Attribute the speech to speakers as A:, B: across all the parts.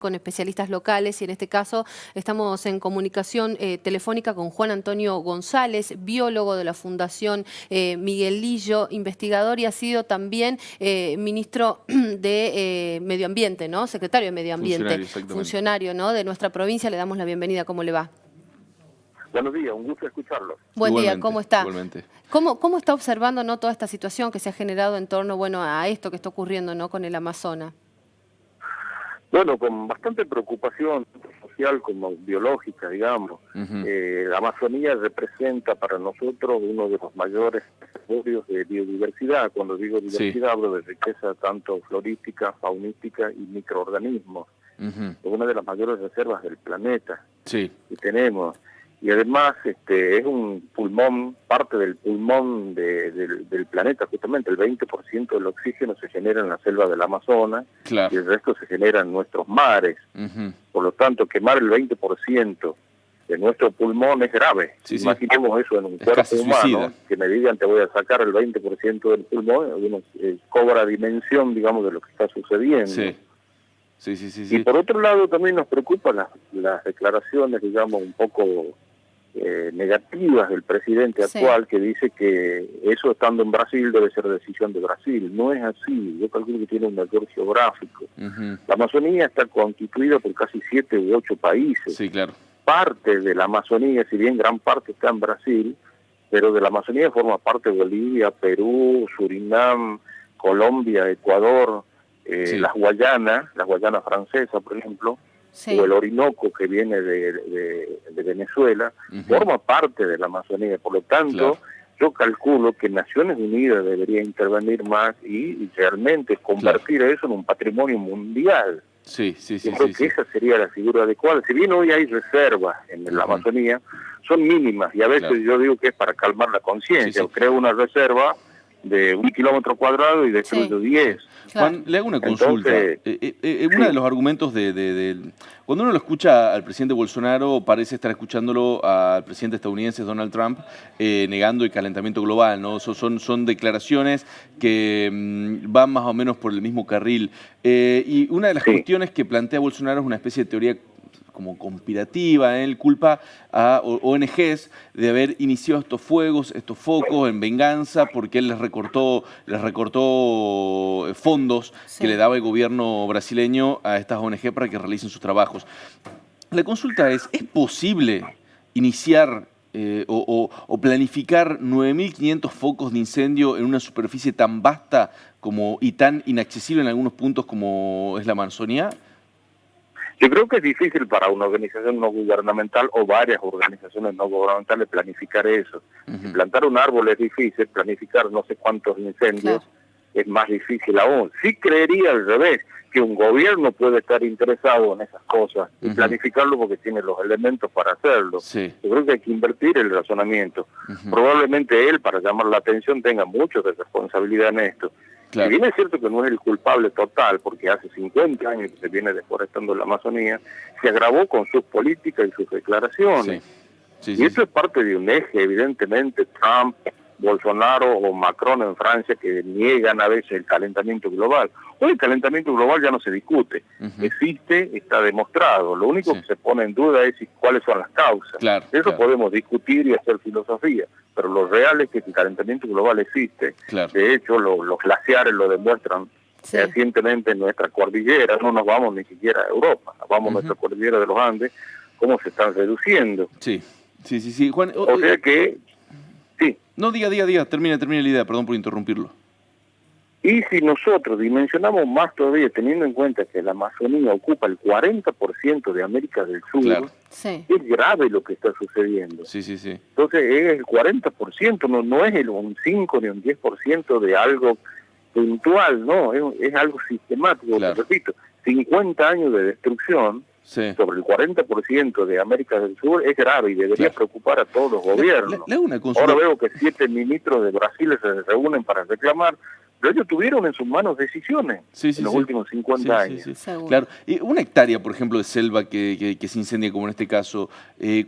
A: con especialistas locales y en este caso estamos en comunicación telefónica con Juan Antonio González, biólogo de la Fundación Miguel Lillo, investigador y ha sido también ministro de Medio Ambiente, ¿no? Secretario de Medio Ambiente, funcionario, ¿no? De nuestra provincia. Le damos la bienvenida. ¿Cómo le va?
B: Buenos días, un gusto escucharlo.
A: Buen día, ¿cómo está?
C: Igualmente.
A: ¿Cómo está observando, ¿no?, toda esta situación que se ha generado en torno, bueno, a esto que está ocurriendo, ¿no?, con el Amazonas?
B: Bueno, con bastante preocupación social como biológica, digamos. La Amazonía representa para nosotros uno de los mayores reservorios de biodiversidad. Cuando digo diversidad, hablo de riqueza tanto florística, faunística y microorganismos. Es una de las mayores reservas del planeta que tenemos. Y además es un pulmón, parte del pulmón del planeta, justamente el 20% del oxígeno se genera en la selva del Amazonas y el resto se genera en nuestros mares. Por lo tanto, quemar el 20% de nuestro pulmón es grave. Imaginemos eso en un cuerpo humano, que me digan te voy a sacar el 20% del pulmón, uno cobra dimensión, digamos, de lo que está sucediendo. Y por otro lado también nos preocupan las declaraciones, digamos, un poco negativas del presidente actual, que dice que eso estando en Brasil debe ser decisión de Brasil. No es así. Yo calculo que tiene un error geográfico. La Amazonía está constituida por casi 7 u 8 países. Parte de la Amazonía, si bien gran parte está en Brasil, pero de la Amazonía forma parte Bolivia, Perú, Surinam, Colombia, Ecuador, las Guayanas francesas, por ejemplo, o el Orinoco, que viene de Venezuela, forma parte de la Amazonía. Por lo tanto, yo calculo que Naciones Unidas debería intervenir más y realmente convertir eso en un patrimonio mundial. Yo creo que esa sería la figura adecuada. Si bien hoy hay reservas en la Amazonía, son mínimas, y a veces yo digo que es para calmar la conciencia. Creo una reserva de 1 kilómetro cuadrado y destruyo 10.
C: Juan, le hago una consulta. Uno de los argumentos cuando uno lo escucha al presidente Bolsonaro, parece estar escuchándolo al presidente estadounidense Donald Trump negando el calentamiento global, ¿no? Son declaraciones que van más o menos por el mismo carril. Y una de las cuestiones que plantea Bolsonaro es una especie de teoría como conspirativa. Él culpa a ONGs de haber iniciado estos fuegos, estos focos en venganza, porque él les recortó fondos que le daba el gobierno brasileño a estas ONG para que realicen sus trabajos. La consulta ¿es posible iniciar o planificar 9.500 focos de incendio en una superficie tan vasta y tan inaccesible en algunos puntos como es la Amazonía?
B: Yo creo que es difícil para una organización no gubernamental o varias organizaciones no gubernamentales planificar eso. Plantar un árbol es difícil, planificar no sé cuántos incendios es más difícil aún. Sí creería al revés, que un gobierno puede estar interesado en esas cosas y planificarlo porque tiene los elementos para hacerlo. Yo creo que hay que invertir el razonamiento. Probablemente él, para llamar la atención, tenga mucho de responsabilidad en esto. Si bien es cierto que no es el culpable total, porque hace 50 años que se viene deforestando la Amazonía, se agravó con sus políticas y sus declaraciones. Y eso es parte de un eje, evidentemente, Trump, Bolsonaro o Macron en Francia, que niegan a veces el calentamiento global. Hoy el calentamiento global ya no se discute. Existe, está demostrado. Lo único que se pone en duda es cuáles son las causas. Eso podemos discutir y hacer filosofía. Pero lo real es que el calentamiento global existe. De hecho, los glaciares lo demuestran recientemente en nuestra cordillera. No nos vamos ni siquiera a Europa, nos vamos a nuestra cordillera de los Andes, cómo se están reduciendo.
C: Juan,
B: o sea que...
C: No, diga, termine la idea, perdón por interrumpirlo.
B: Y si nosotros dimensionamos más todavía, teniendo en cuenta que la Amazonía ocupa el 40% de América del Sur, es grave lo que está sucediendo. Entonces es el 40%, no es un 5 ni un 10% de algo puntual, no, es algo sistemático. Repito, 50 años de destrucción sobre el 40% de América del Sur es grave y debería preocupar a todos los gobiernos. Ahora veo que 7 ministros de Brasil se reúnen para reclamar, pero ellos tuvieron en sus manos decisiones en los últimos 50 años.
C: Claro. Y una hectárea, por ejemplo, de selva que se incendia, como en este caso,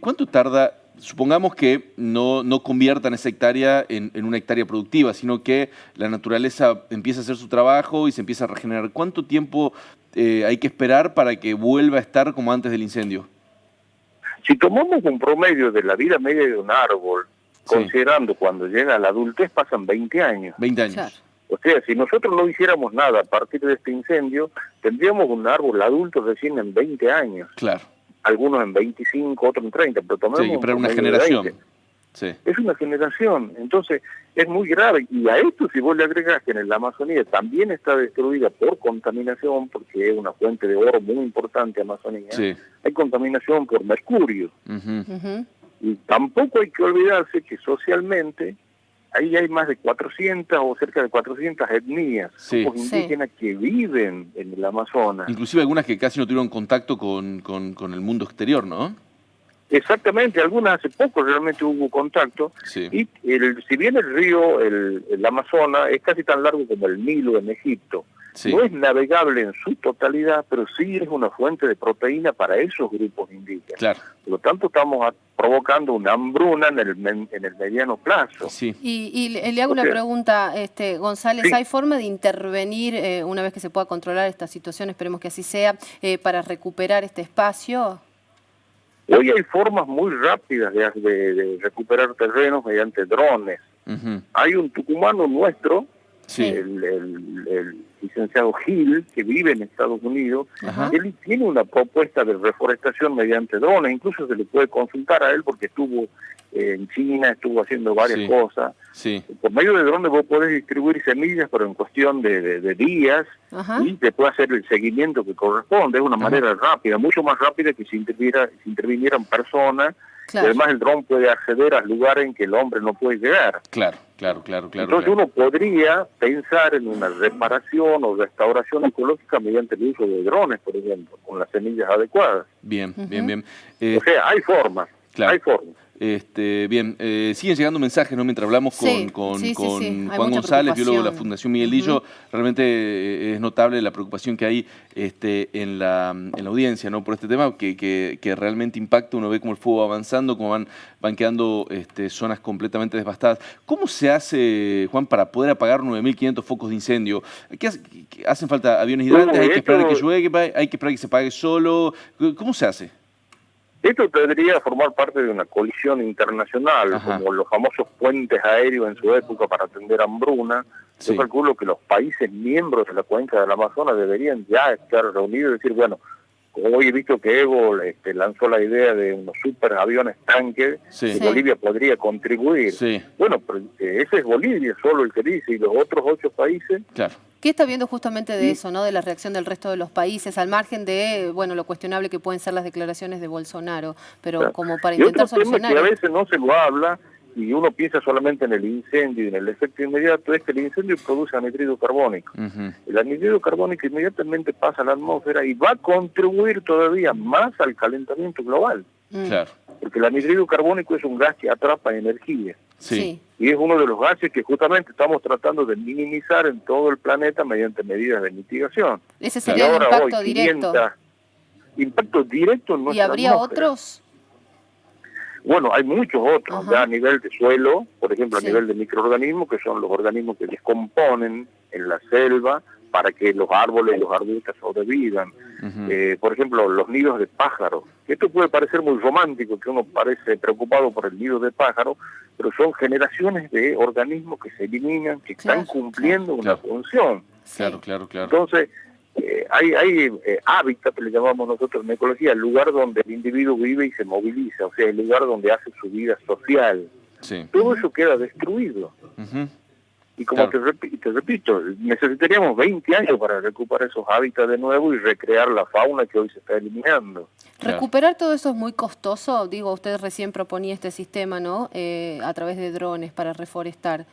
C: ¿cuánto tarda? Supongamos que no conviertan esa hectárea en una hectárea productiva, sino que la naturaleza empieza a hacer su trabajo y se empieza a regenerar. ¿Cuánto tiempo hay que esperar para que vuelva a estar como antes del incendio?
B: Si tomamos un promedio de la vida media de un árbol, considerando cuando llega a la adultez, pasan 20 años.
C: 20 años.
A: Claro.
B: O sea, si nosotros no hiciéramos nada a partir de este incendio, tendríamos un árbol adulto recién en 20 años.
C: Claro.
B: Algunos en 25, otros en 30, pero tomemos
C: Sí, pero
B: un
C: una
B: promedio de
C: generación.
B: 20.
C: Sí.
B: Es una generación, entonces es muy grave. Y a esto, si vos le agregás que en la Amazonía también está destruida por contaminación, porque es una fuente de oro muy importante Amazonía, hay contaminación por mercurio. Y tampoco hay que olvidarse que socialmente ahí hay más de 400 o cerca de 400 etnias grupos indígenas que viven en el Amazonas.
C: Inclusive algunas que casi no tuvieron contacto con el mundo exterior, ¿no?
B: Exactamente, algunas hace poco realmente hubo contacto, y si bien el río, el Amazonas, es casi tan largo como el Nilo en Egipto, no es navegable en su totalidad, pero sí es una fuente de proteína para esos grupos indígenas.
C: Claro.
B: Por lo tanto, estamos provocando una hambruna en el mediano plazo.
A: Y le hago una pregunta, González, ¿hay forma de intervenir una vez que se pueda controlar esta situación, esperemos que así sea, para recuperar este espacio?
B: Hoy hay formas muy rápidas de recuperar terrenos mediante drones. Hay un tucumano nuestro, el licenciado Gil, que vive en Estados Unidos. Él tiene una propuesta de reforestación mediante drones, incluso se le puede consultar a él porque estuvo en China, estuvo haciendo varias cosas. Por medio de drones vos podés distribuir semillas, pero en cuestión de días, y te puede hacer el seguimiento que corresponde. Es una manera rápida, mucho más rápida que si intervinieran personas. Y además el dron puede acceder a lugares en que el hombre no puede llegar.
C: Claro.
B: Entonces uno podría pensar en una reparación o restauración ecológica mediante el uso de drones, por ejemplo, con las semillas adecuadas.
C: Bien.
B: O sea, hay formas, hay formas.
C: Bien, siguen llegando mensajes, ¿no? Mientras hablamos con Juan González, biólogo de la Fundación Miguel Lillo. Realmente es notable la preocupación que hay en la audiencia, ¿no? Por este tema que realmente impacta. Uno ve como el fuego va avanzando, como van quedando zonas completamente devastadas. ¿Cómo se hace, Juan, para poder apagar 9.500 focos de incendio? ¿Hacen falta aviones hidrantes? ¿Hay que esperar a que llueve? ¿Hay que esperar a que se apague solo? ¿Cómo se hace?
B: Esto debería formar parte de una colisión internacional, como los famosos puentes aéreos en su época para atender hambruna. Yo calculo que los países miembros de la cuenca del Amazonas deberían ya estar reunidos y decir, bueno, como hoy he visto que Evo lanzó la idea de unos super aviones tanques, que Bolivia podría contribuir. Bueno, pero ese es Bolivia solo el que dice, y los otros 8 países...
A: ¿Qué está viendo justamente de eso, ¿no? De la reacción del resto de los países, al margen de, bueno, lo cuestionable que pueden ser las declaraciones de Bolsonaro, pero como para intentar solucionar...
B: Y otro tema que a veces no se lo habla, y uno piensa solamente en el incendio y en el efecto inmediato, es que el incendio produce anhídrido carbónico. El anhídrido carbónico inmediatamente pasa a la atmósfera y va a contribuir todavía más al calentamiento global. Porque el anhídrido carbónico es un gas que atrapa energía. Y es uno de los gases que justamente estamos tratando de minimizar en todo el planeta mediante medidas de mitigación.
A: Ese sería el impacto directo.
B: Impacto directo en nuestra
A: atmósfera. ¿Y habría otros?
B: Bueno, hay muchos otros, ya a nivel de suelo, por ejemplo, a nivel de microorganismos, que son los organismos que descomponen en la selva para que los árboles y los arbustos sobrevivan. Por ejemplo, los nidos de pájaros. Esto puede parecer muy romántico, que uno parece preocupado por el nido de pájaros, pero son generaciones de organismos que se eliminan, que están cumpliendo una función. Entonces, hay hábitat, le llamamos nosotros en ecología, el lugar donde el individuo vive y se moviliza, o sea, el lugar donde hace su vida social. Todo eso queda destruido. Y como te repito, necesitaríamos 20 años para recuperar esos hábitats de nuevo y recrear la fauna que hoy se está eliminando.
A: Recuperar todo eso es muy costoso. Digo, usted recién proponía este sistema, ¿no? A través de drones para reforestar.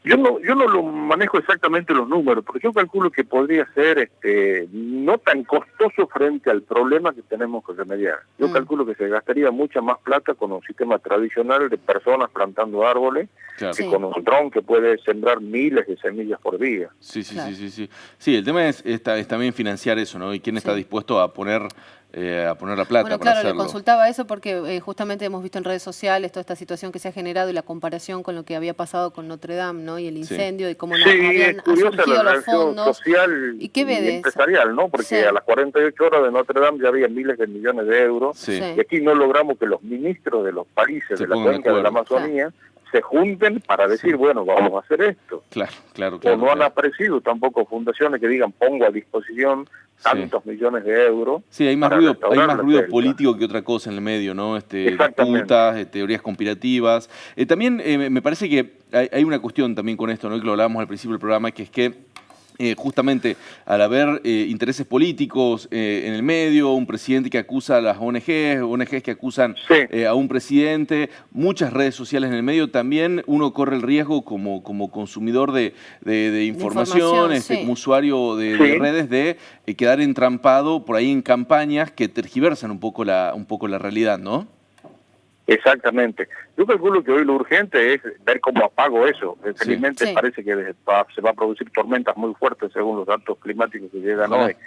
B: Yo no lo manejo exactamente los números, porque yo calculo que podría ser no tan costoso frente al problema que tenemos que remediar. Yo calculo que se gastaría mucha más plata con un sistema tradicional de personas plantando árboles que con un dron que puede sembrar miles de semillas por día.
C: Sí, el tema es también financiar eso, ¿no? Y quién está dispuesto a poner a poner la plata
A: Bueno,
C: para
A: claro,
C: hacerlo.
A: le consultaba eso porque justamente hemos visto en redes sociales toda esta situación que se ha generado y la comparación con lo que había pasado con Notre Dame, ¿no? Y el incendio y cómo habían surgido los fondos.
B: Social
A: ¿Y qué ve de
B: empresarial, ¿no? Porque a las 48 horas de Notre Dame ya había miles de millones de euros. Y aquí no logramos que los ministros de los países de la cuenca de la Amazonía se junten para decir, bueno, vamos a hacer esto.
C: Claro.
B: O no han aparecido tampoco fundaciones que digan, pongo a disposición tantos millones de euros.
C: Sí, hay más ruido político que otra cosa en el medio, ¿no? Disputas, teorías conspirativas. También me parece que hay una cuestión también con esto, ¿no? Que lo hablábamos al principio del programa, que es que justamente al haber intereses políticos en el medio, un presidente que acusa a las ONGs que acusan a un presidente, muchas redes sociales en el medio, también uno corre el riesgo como consumidor de información, como usuario de redes, de quedar entrampado por ahí en campañas que tergiversan un poco la realidad, ¿no?
B: Exactamente. Yo calculo que hoy lo urgente es ver cómo apago eso. Felizmente parece que se va a producir tormentas muy fuertes según los datos climáticos que llegan hoy.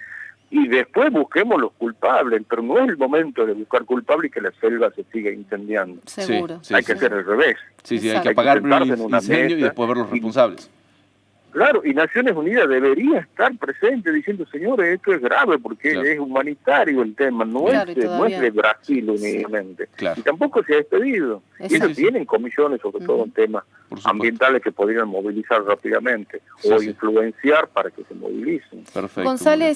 B: Y después busquemos los culpables, pero no es el momento de buscar culpables y que la selva se siga incendiando.
A: Seguro.
B: Hay que hacer al revés.
C: Hay que apagar primero el incendio y después ver los responsables.
B: Claro, y Naciones Unidas debería estar presente diciendo, señores, esto es grave porque es humanitario el tema, no es de Brasil únicamente. Y tampoco se ha despedido. Ellos tienen comisiones, sobre todo en temas ambientales que podrían movilizar rápidamente o influenciar para que se movilicen.
A: González,